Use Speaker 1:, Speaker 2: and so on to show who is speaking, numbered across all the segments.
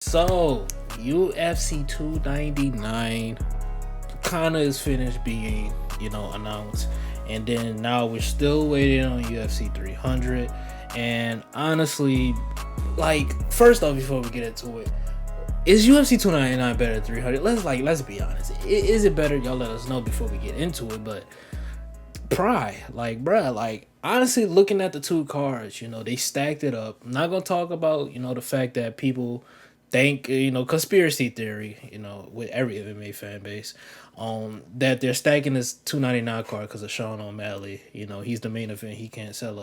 Speaker 1: So, UFC 299 kind of is finished being, announced. And then now we're still waiting on UFC 300. And honestly, like, first off, before we get into it, is UFC 299 better than 300? Let's be honest. Is it better? Y'all let us know before we get into it. But bruh, honestly, looking at the two cards, they stacked it up. I'm not gonna talk about, the fact that people think, conspiracy theory, with every MMA fan base, that they're stacking this 299 card because of Sean O'Malley. He's the main event. He can't sell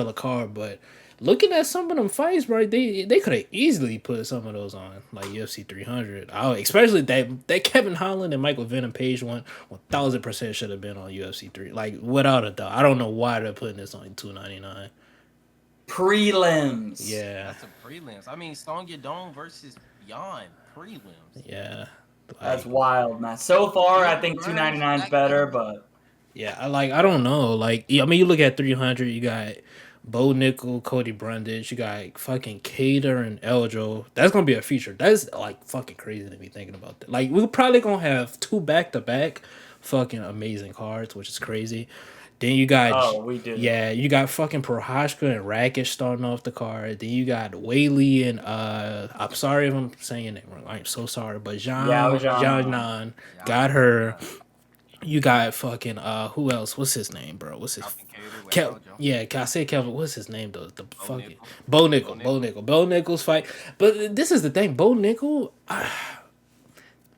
Speaker 1: a card, but looking at some of them fights, bro, they could have easily put some of those on like UFC 300. Especially that Kevin Holland and Michael Venom Page one, 1000% should have been on UFC 3, like without a doubt. I don't know why they're putting this on 299.
Speaker 2: Prelims.
Speaker 1: Yeah,
Speaker 3: That's a prelims. I mean, Song Yadong versus Beyond prelims.
Speaker 1: yeah,
Speaker 2: That's wild, man. So far, I think 299 is better, but
Speaker 1: yeah, I don't know. You look at 300, you got Bo Nickel, Cody Brundage, you got fucking Cater and Eljo. That's gonna be a feature. That's like fucking crazy to be thinking about that. Like, we're probably gonna have two back to back fucking amazing cards, which is crazy. Then you got
Speaker 2: we do.
Speaker 1: Yeah, you got fucking Prohashka and Rakic starting off the card. Then you got Whaley and I'm sorry if I'm saying it wrong. I'm so sorry, but Jean got her. You got fucking who else? What's his name, bro? What's his I say Kelvin. What's his name though? The fucking Bo Nickel. Bo Nickel's fight. But this is the thing, Bo Nickel.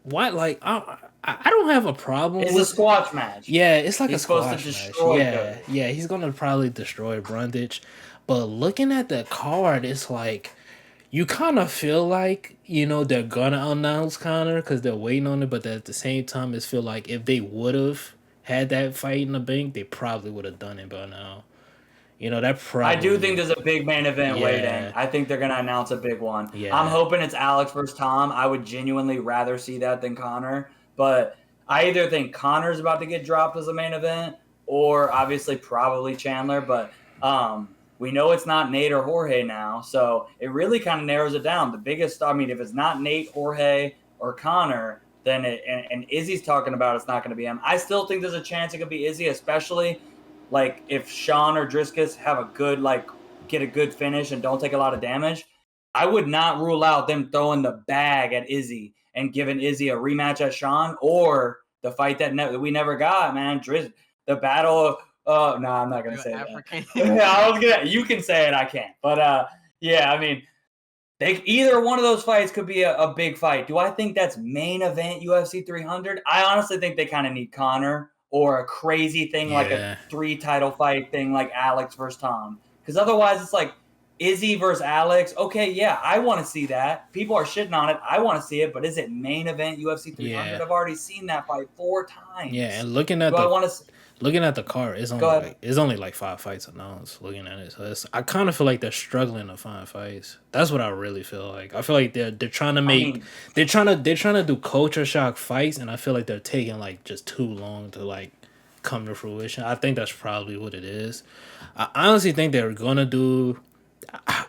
Speaker 1: Why? Like, I don't have a problem.
Speaker 2: It's a squash match.
Speaker 1: Yeah, it's like
Speaker 2: he's
Speaker 1: a squash
Speaker 2: supposed to destroy
Speaker 1: match. Yeah, he's gonna probably destroy Brundage. But looking at the card, it's like you kind of feel like, they're gonna announce Connor because they're waiting on it, but at the same time, it's feel like if they would have had that fight in the bank, they probably would have done it by now. That probably.
Speaker 2: I do think there's a big main event waiting. I think they're gonna announce a big one.
Speaker 1: Yeah.
Speaker 2: I'm hoping it's Alex versus Tom. I would genuinely rather see that than Connor, but I either think Connor's about to get dropped as a main event, or obviously probably Chandler, but we know it's not Nate or Jorge now, so it really kind of narrows it down. The biggest, if it's not Nate, Jorge, or Connor, then and Izzy's talking about it's not going to be him. I still think there's a chance it could be Izzy, especially like if Sean or Driscus have a good, get a good finish and don't take a lot of damage. I would not rule out them throwing the bag at Izzy and giving Izzy a rematch at Sean, or the fight that we never got, man. The battle of no, I'm not gonna say African. That. You can say it, I can't. But either one of those fights could be a big fight. Do I think that's main event UFC 300? I honestly think they kind of need Connor or a crazy thing like a 3 title fight thing like Alex versus Tom. Because otherwise it's like Izzy versus Alex. Okay, yeah, I want to see that. People are shitting on it. I want to see it, but is it main event UFC 300? Yeah. I've already seen that fight 4 times.
Speaker 1: Yeah, and looking at the card, it's only like 5 fights announced. Looking at it, so I kind of feel like they're struggling to find fights. That's what I really feel like. I feel like they're trying to make they're trying to do culture shock fights, and I feel like they're taking like just too long to like come to fruition. I think that's probably what it is. I honestly think they're gonna do.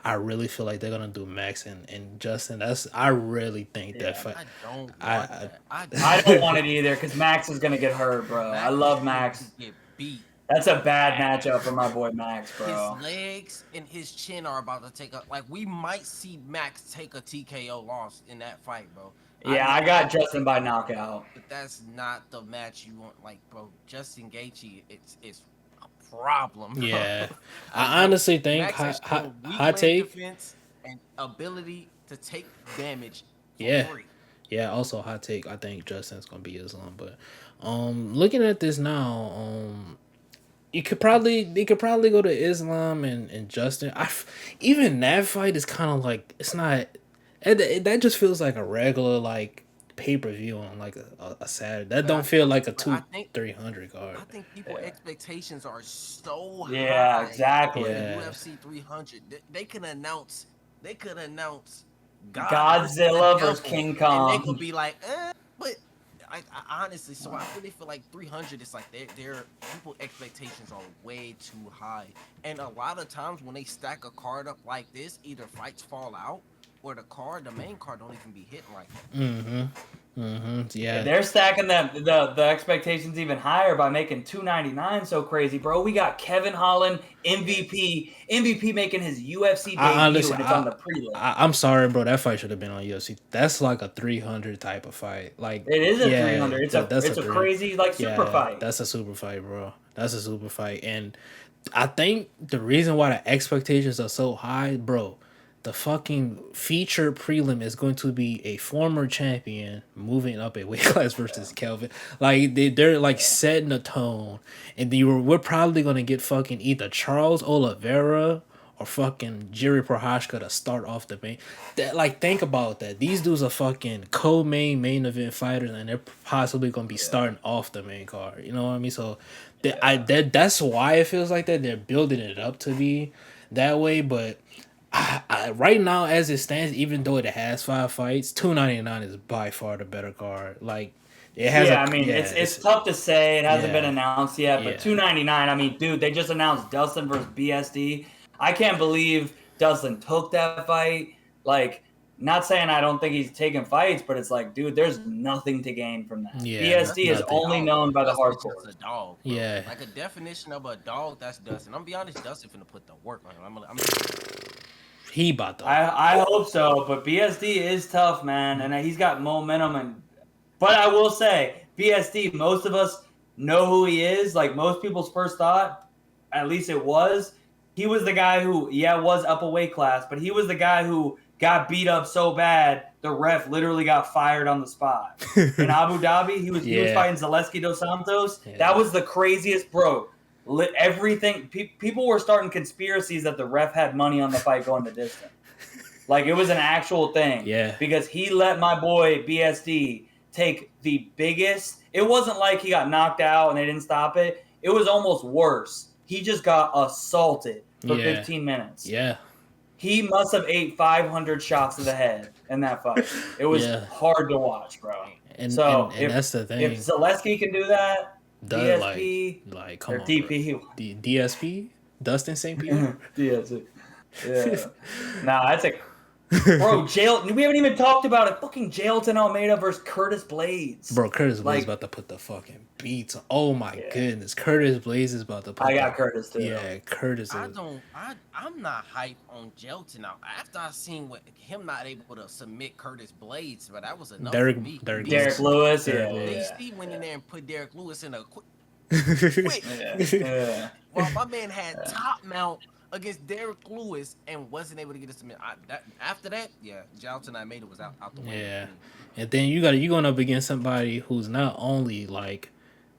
Speaker 1: I really feel like they're gonna do Max and Justin. I really think that fight.
Speaker 2: I don't want it either because Max is gonna get hurt, bro. I love Max.
Speaker 3: Get beat.
Speaker 2: That's a bad matchup for my boy Max, bro.
Speaker 3: His legs and his chin are about to take we might see Max take a TKO loss in that fight, bro.
Speaker 2: Yeah, I got Justin by knockout.
Speaker 3: But that's not the match you want, bro. Justin Gaethje, it's problem. Bro.
Speaker 1: Yeah, I honestly think hot take
Speaker 3: defense and ability to take damage.
Speaker 1: Free. Yeah. Also hot take. I think Justin's gonna be Islam, but looking at this now, they could probably go to Islam and Justin. Even that fight is kind of like it's not. That just feels like a regular like pay-per-view on like a Saturday. That don't feel like a 300 card.
Speaker 3: I think people's expectations are so high.
Speaker 2: Yeah, exactly.
Speaker 3: UFC 300. They could announce
Speaker 2: Godzilla versus King Kong.
Speaker 3: And they could be like, but I honestly, so I really feel like 300 is like their people expectations are way too high. And a lot of times when they stack a card up like this, either fights fall out where the main card don't even be hitting like that.
Speaker 1: Yeah.
Speaker 2: They're stacking the expectations even higher by making $299 so crazy, bro. We got Kevin Holland, MVP making his UFC debut, and it's on the prelim.
Speaker 1: I'm sorry, bro. That fight should have been on UFC. That's like a 300 type of fight. Like
Speaker 2: It is a 300. It's a crazy super fight.
Speaker 1: That's a super fight, bro. That's a super fight, and I think the reason why the expectations are so high, bro. The fucking featured prelim is going to be a former champion moving up a weight class versus Kelvin. Like they're like setting a tone, and we're probably gonna get fucking either Charles Oliveira or fucking Jiri Prochazka to start off the main. That, like, think about that. These dudes are fucking main event fighters, and they're possibly gonna be starting off the main card. You know what I mean? So that's why it feels like that. They're building it up to be that way, but. Right now, as it stands, even though it has 5 fights, $299 is by far the better card. Like, it has.
Speaker 2: It's tough to say. It hasn't been announced yet, but $299. I mean, dude, they just announced Dustin versus BSD. I can't believe Dustin took that fight. Like, not saying I don't think he's taking fights, but it's like, dude, there's nothing to gain from that.
Speaker 1: Yeah,
Speaker 2: BSD is only known by the hardcore.
Speaker 3: A dog, bro.
Speaker 1: Yeah,
Speaker 3: like a definition of a dog. That's Dustin. I'm gonna be honest, Dustin finna put the work on him.
Speaker 1: He about to.
Speaker 2: I hope so, but BSD is tough, man, and he's got momentum. But I will say, BSD, most of us know who he is. Like, most people's first thought, at least it was, he was the guy who, was up a weight class, but he was the guy who got beat up so bad, the ref literally got fired on the spot. In Abu Dhabi, he was fighting Zaleski dos Santos. Yeah. That was the craziest, bro. Everything, people were starting conspiracies that the ref had money on the fight going the distance. Like, it was an actual thing.
Speaker 1: Yeah.
Speaker 2: Because he let my boy BSD take the biggest. It wasn't like he got knocked out and they didn't stop it. It was almost worse. He just got assaulted for 15 minutes.
Speaker 1: Yeah.
Speaker 2: He must have ate 500 shots to the head in that fight. It was hard to watch, bro.
Speaker 1: And that's the thing.
Speaker 2: If Zaleski can do that, DSP,
Speaker 1: like come
Speaker 2: or
Speaker 1: on,
Speaker 2: DP,
Speaker 1: DSP, Dustin St. Pierre,
Speaker 2: DSP, nah, that's a bro. We haven't even talked about it. Fucking Jailton Almeida versus Curtis Blades,
Speaker 1: bro. Curtis Blades about to put the fucking beats on. Oh my goodness, Curtis Blades is about to put.
Speaker 2: I got Curtis too.
Speaker 1: Yeah, Curtis.
Speaker 3: I'm not hyped on Jailton now. After I seen him not able to submit Curtis Blades, but that was enough for me.
Speaker 2: Derek Lewis,
Speaker 3: Steve went in there and put Derek Lewis in a quick. Well, my man had top mount against Derek Lewis and wasn't able to get a submit. After that, Jailton Almeida was out the way.
Speaker 1: Yeah, and then you going up against somebody who's not only like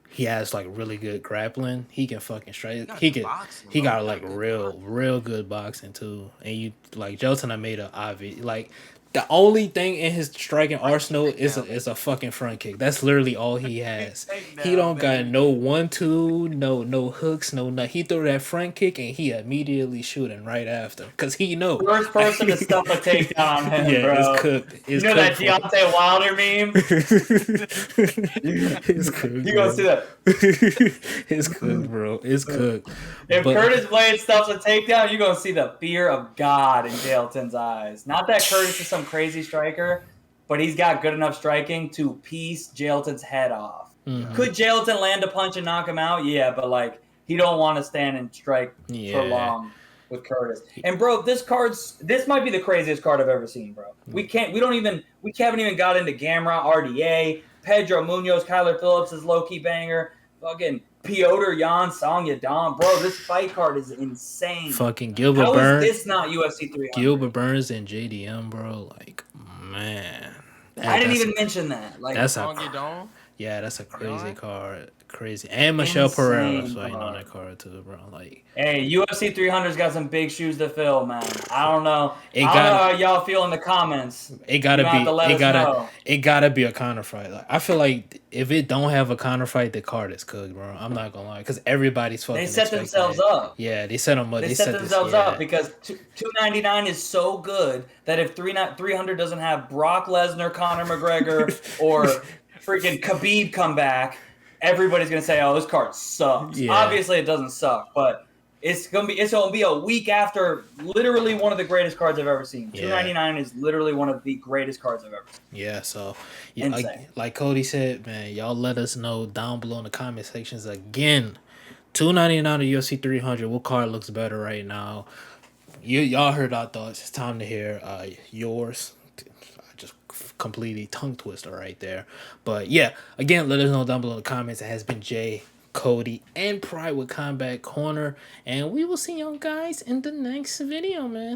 Speaker 1: he has like really good grappling, he can fucking straight. He got like real good boxing too. And you like Jailton Almeida, obviously like. The only thing in his striking arsenal is a fucking front kick. That's literally all he has. He don't got no 1-2, no hooks, no nothing. He threw that front kick and he immediately shooting right after because he know.
Speaker 2: First person to stuff a takedown on him, bro.
Speaker 1: It's cooked.
Speaker 2: You know that Deontay Wilder meme?
Speaker 1: It's cooked.
Speaker 2: You gonna see that?
Speaker 1: It's cooked, bro. It's cooked.
Speaker 2: If Curtis Blades stuffs a takedown, you're gonna see the fear of God in Jailton's eyes. Not that Curtis is some crazy striker, but he's got good enough striking to piece Jailton's head off. Mm-hmm. Could Jailton land a punch and knock him out? Yeah, but like he don't want to stand and strike for long with Curtis. And bro, this might be the craziest card I've ever seen, bro. We haven't even got into Gamrot, RDA, Pedro Munoz, Kyler Phillips is low key banger, fucking Piotr Jan, Song Yadam. Bro, this fight card is insane.
Speaker 1: Fucking Gilbert Burns.
Speaker 2: How is this not UFC 300?
Speaker 1: Gilbert Burns and JDM, bro. Like, man.
Speaker 2: I didn't even mention that. Like,
Speaker 1: that's that's a crazy card. Crazy. And Michelle Pereira's fighting on that card too, bro. Like,
Speaker 2: hey, UFC 300's got some big shoes to fill, man. I don't know. I don't know how y'all feel in the comments.
Speaker 1: It gotta be a counter fight. Like, I feel like if it don't have a counter fight, the card is cooked, bro. I'm not gonna lie, because everybody's fucking.
Speaker 2: They set themselves up.
Speaker 1: Yeah, they set them up.
Speaker 2: They set themselves up because $299 is so good that if 300 doesn't have Brock Lesnar, Conor McGregor, or freaking Khabib come back, everybody's going to say, oh, this card sucks. Yeah. Obviously, it doesn't suck, but It's gonna be a week after literally one of the greatest cards I've ever seen.
Speaker 1: Yeah.
Speaker 2: 299 is literally one of the greatest cards I've ever seen.
Speaker 1: Yeah, so yeah,
Speaker 2: Insane.
Speaker 1: like Cody said, man, y'all let us know down below in the comment sections again. $299 to UFC 300. What card looks better right now? Y'all heard our thoughts. It's time to hear yours. I just completely tongue twister right there. But yeah, again, let us know down below in the comments. It has been Jay, Cody, and Pride with Combat Corner, and we will see y'all guys in the next video, man.